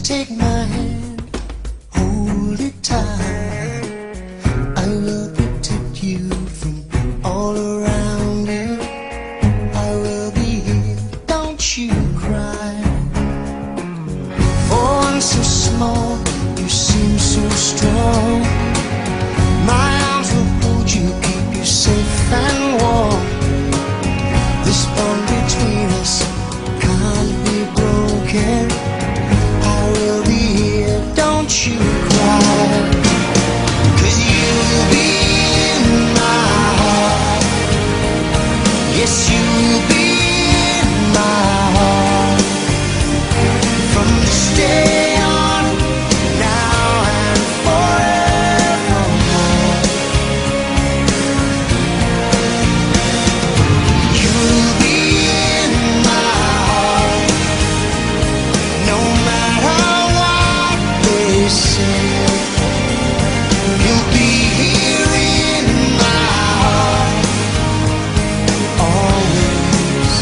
take my hand, hold it tight. I will protect you from all around you. I will be here, don't you cry. For I'm so small, you seem so strong. My arms will hold you, keep you safe and warm. This bond between us can't be broken. I will be here, don't you cry. 'Cause you'll be in my heart. Yes, you'll be in my heart. From this day on, now and forevermore. You'll be in my heart. No matter what they say, you'll be here in my heart always.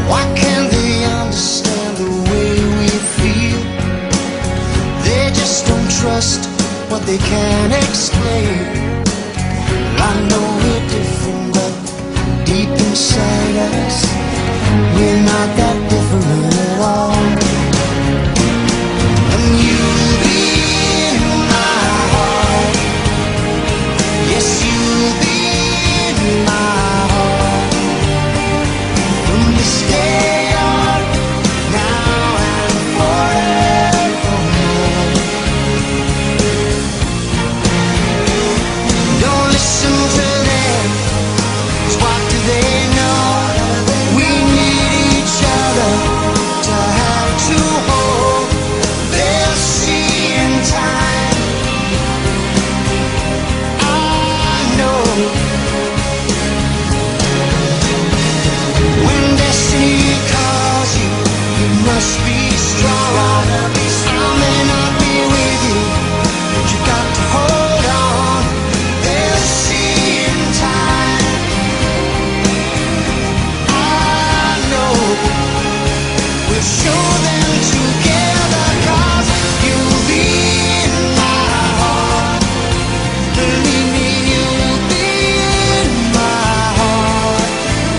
Why can't they understand the way we feel? They just don't trust what they can't explain. I know we're different, but deep inside us, we're not that different at all. And you'll be in my heart. Yes, you'll be in my heart. From this day on, now and forevermore. Don't listen to them, 'cause what do they know? We need each other to have to hold. They'll see in time. I know when destiny calls you, you must be strong. I may not be with you, but you got to hold on. They'll see in time. I know we'll show them together, 'cause you'll be in my heart. Believe me, you'll be in my heart.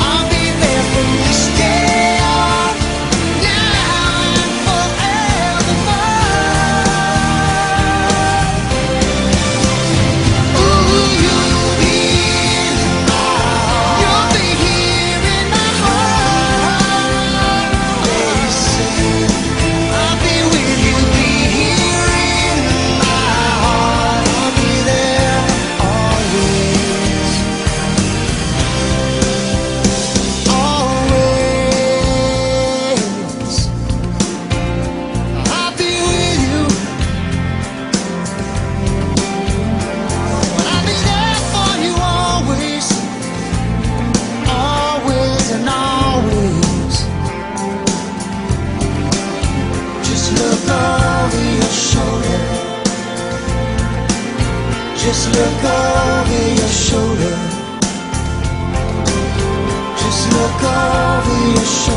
I'll be there from this day on, now and forevermore. Ooh, you'll be in my heart. You'll be here in my heart. They say I'll be with you, be here in my heart. I'll be there always, always. I'll be with you, I'll be there for you always, always and always. Just look over your shoulder. Just look over your shoulder. Just look over your shoulder.